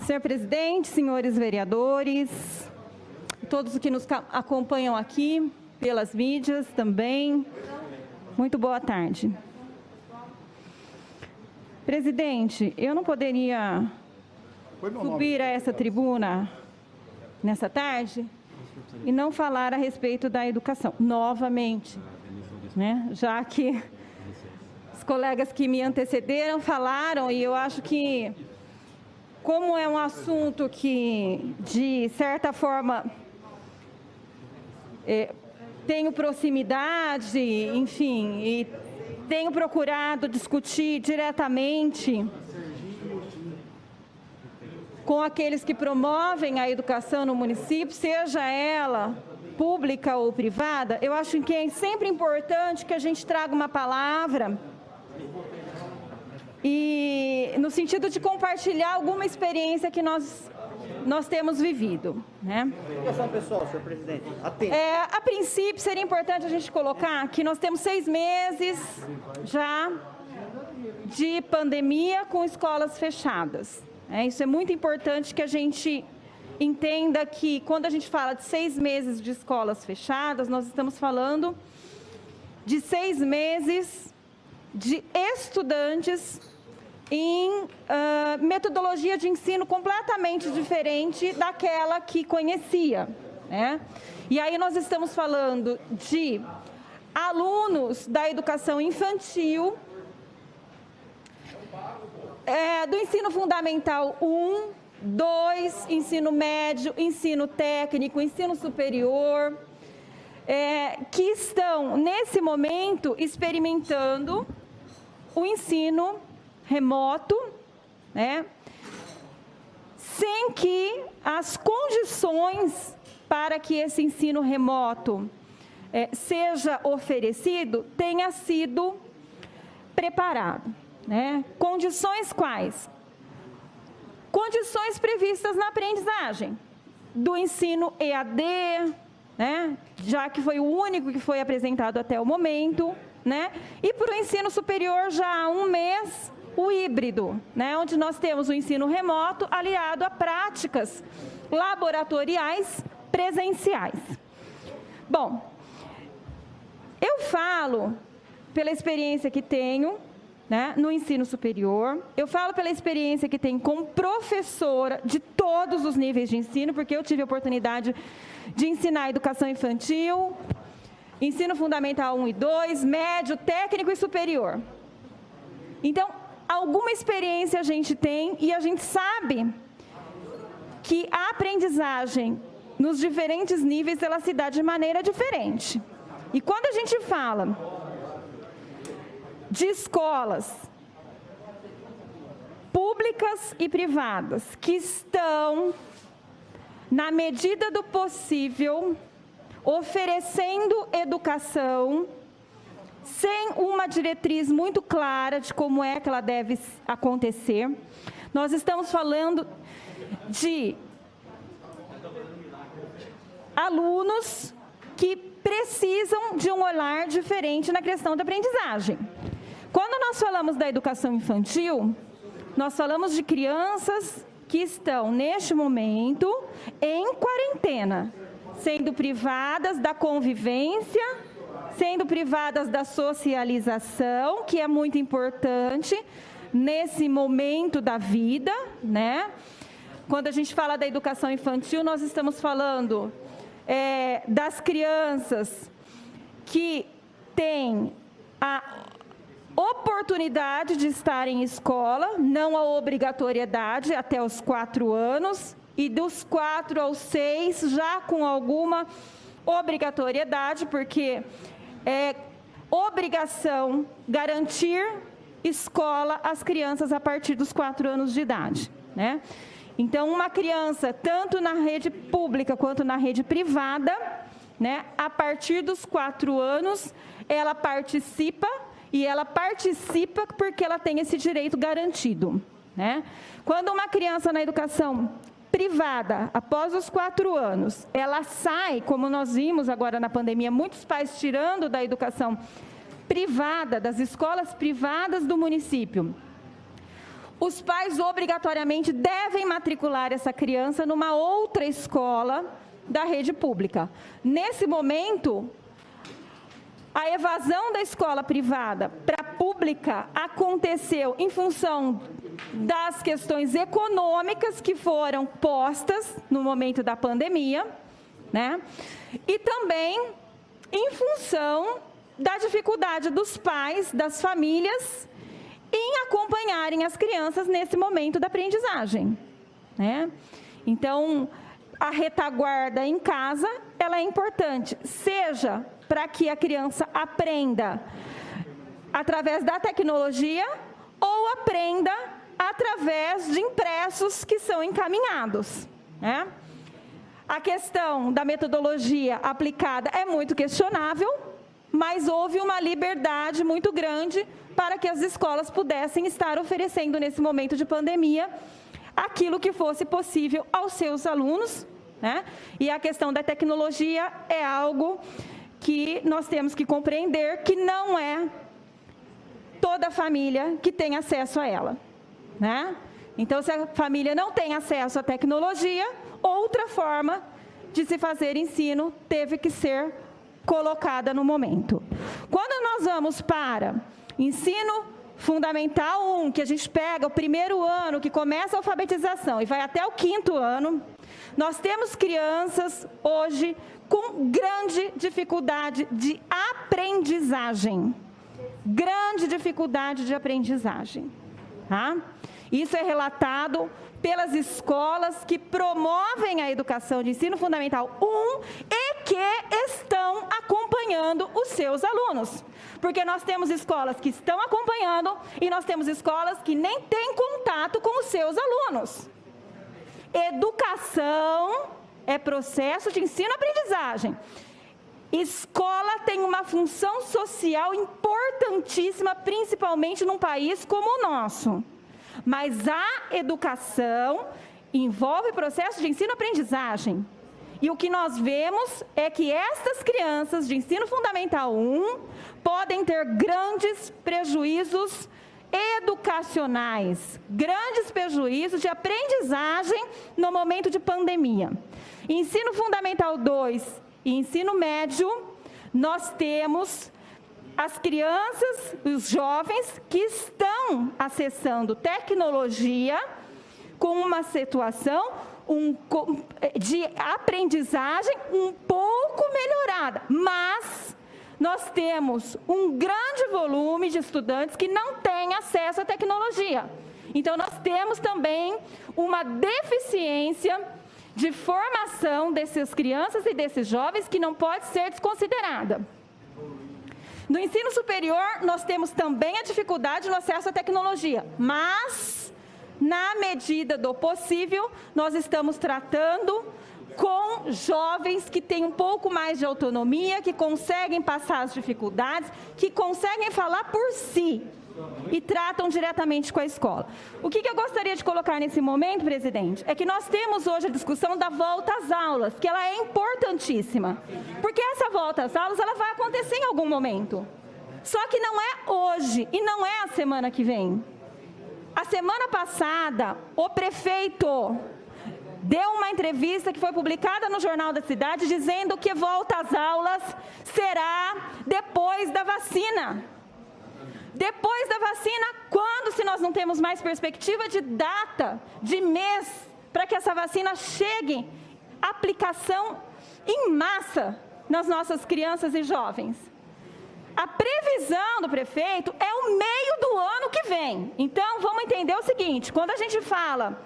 Senhor presidente, senhores vereadores, todos que nos acompanham aqui, pelas mídias também, muito boa tarde. Presidente, eu não poderia subir a essa tribuna nessa tarde e não falar a respeito da educação, novamente, né? Já que os colegas que me antecederam falaram, e eu acho que, como é um assunto que, de certa forma, tenho proximidade, enfim, e tenho procurado discutir diretamente com aqueles que promovem a educação no município, seja ela pública ou privada, eu acho que é sempre importante que a gente traga uma palavra e no sentido de compartilhar alguma experiência que nós temos vivido, né? Questão pessoal, senhor presidente. A princípio, seria importante a gente colocar que nós temos 6 meses já de pandemia com escolas fechadas. Isso é muito importante que a gente entenda que, quando a gente fala de 6 meses de escolas fechadas, nós estamos falando de 6 meses de estudantes em metodologia de ensino completamente diferente daquela que conhecia, né? E aí nós estamos falando de alunos da educação infantil, do ensino fundamental 1, 2, ensino médio, ensino técnico, ensino superior, que estão, nesse momento, experimentando o ensino remoto, né, sem que as condições para que esse ensino remoto seja oferecido tenha sido preparado, né? Condições quais? Condições previstas na aprendizagem do ensino EAD, né, já que foi o único que foi apresentado até o momento, né, e para o ensino superior já há um mês, o híbrido, né, onde nós temos o ensino remoto aliado a práticas laboratoriais presenciais. Bom, eu falo pela experiência que tenho, né, no ensino superior, eu falo pela experiência que tenho como professora de todos os níveis de ensino, porque eu tive a oportunidade de ensinar educação infantil, ensino fundamental 1 e 2, médio, técnico e superior. Então, alguma experiência a gente tem e a gente sabe que a aprendizagem nos diferentes níveis, ela se dá de maneira diferente. E quando a gente fala de escolas públicas e privadas que estão, na medida do possível, oferecendo educação sem uma diretriz muito clara de como é que ela deve acontecer, nós estamos falando de alunos que precisam de um olhar diferente na questão da aprendizagem. Quando nós falamos da educação infantil, nós falamos de crianças que estão, neste momento, em quarentena, sendo privadas da convivência, sendo privadas da socialização, que é muito importante nesse momento da vida, né? Quando a gente fala da educação infantil, nós estamos falando das crianças que têm a oportunidade de estar em escola, não a obrigatoriedade até os 4 anos, e dos 4 aos 6 já com alguma obrigatoriedade, porque é obrigação garantir escola às crianças a partir dos 4 anos de idade, né? Então, uma criança, tanto na rede pública quanto na rede privada, né, a partir dos 4 anos, ela participa, e ela participa porque ela tem esse direito garantido, né? Quando uma criança na educação privada, após os 4 anos, ela sai, como nós vimos agora na pandemia, muitos pais tirando da educação privada, das escolas privadas do município, os pais obrigatoriamente devem matricular essa criança numa outra escola da rede pública. Nesse momento, a evasão da escola privada para a pública aconteceu em função das questões econômicas que foram postas no momento da pandemia, né? E também em função da dificuldade dos pais, das famílias, em acompanharem as crianças nesse momento da aprendizagem, né? Então, a retaguarda em casa, ela é importante, seja para que a criança aprenda através da tecnologia ou aprenda através de impressos que são encaminhados, né? A questão da metodologia aplicada é muito questionável, mas houve uma liberdade muito grande para que as escolas pudessem estar oferecendo nesse momento de pandemia aquilo que fosse possível aos seus alunos, né? E a questão da tecnologia é algo que nós temos que compreender que não é toda a família que tem acesso a ela, né? Então, se a família não tem acesso à tecnologia, outra forma de se fazer ensino teve que ser colocada no momento. Quando nós vamos para ensino fundamental 1, que a gente pega o primeiro ano, que começa a alfabetização e vai até o 5º ano, nós temos crianças hoje com grande dificuldade de aprendizagem. Grande dificuldade de aprendizagem, tá? Isso é relatado pelas escolas que promovem a educação de ensino fundamental 1 e que estão acompanhando os seus alunos. Porque nós temos escolas que estão acompanhando e nós temos escolas que nem têm contato com os seus alunos. Educação é processo de ensino-aprendizagem. Escola tem uma função social importantíssima, principalmente num país como o nosso. Mas a educação envolve processo de ensino-aprendizagem. E o que nós vemos é que estas crianças de ensino fundamental 1 podem ter grandes prejuízos educacionais, grandes prejuízos de aprendizagem no momento de pandemia. Ensino fundamental 2 e ensino médio, nós temos as crianças, os jovens que estão acessando tecnologia com uma situação de aprendizagem um pouco melhorada, mas nós temos um grande volume de estudantes que não têm acesso à tecnologia. Então, nós temos também uma deficiência de formação dessas crianças e desses jovens que não pode ser desconsiderada. No ensino superior, nós temos também a dificuldade no acesso à tecnologia, mas, na medida do possível, nós estamos tratando com jovens que têm um pouco mais de autonomia, que conseguem passar as dificuldades, que conseguem falar por si e tratam diretamente com a escola. O que eu gostaria de colocar nesse momento, presidente, é que nós temos hoje a discussão da volta às aulas, que ela é importantíssima, porque essa volta às aulas ela vai acontecer em algum momento, só que não é hoje e não é a semana que vem. A semana passada, o prefeito deu uma entrevista que foi publicada no Jornal da Cidade, dizendo que volta às aulas será depois da vacina. Depois da vacina, quando, se nós não temos mais perspectiva de data, de mês, para que essa vacina chegue, aplicação em massa nas nossas crianças e jovens? A previsão do prefeito é o meio do ano que vem. Então, vamos entender o seguinte, quando a gente fala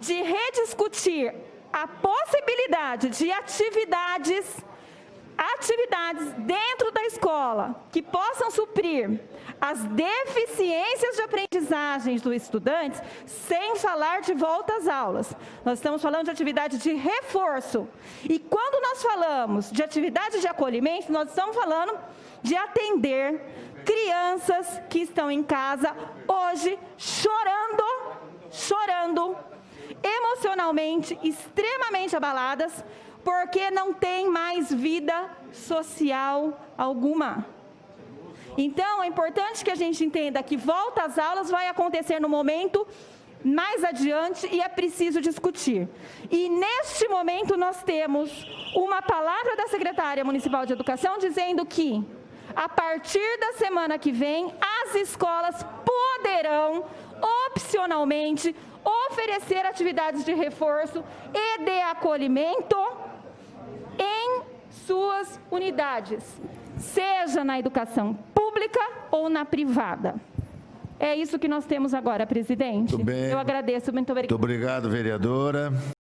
de rediscutir a possibilidade de atividades dentro da escola que possam suprir as deficiências de aprendizagem dos estudantes, sem falar de volta às aulas. Nós estamos falando de atividade de reforço. E quando nós falamos de atividade de acolhimento, nós estamos falando de atender crianças que estão em casa hoje chorando, emocionalmente extremamente abaladas, porque não tem mais vida social alguma. Então, é importante que a gente entenda que volta às aulas vai acontecer no momento mais adiante e é preciso discutir. E neste momento nós temos uma palavra da secretária municipal de educação dizendo que a partir da semana que vem as escolas poderão opcionalmente oferecer atividades de reforço e de acolhimento em suas unidades, seja na educação pública ou na privada. É isso que nós temos agora, presidente. Muito bem. Eu agradeço, muito obrigada. Muito obrigado, vereadora.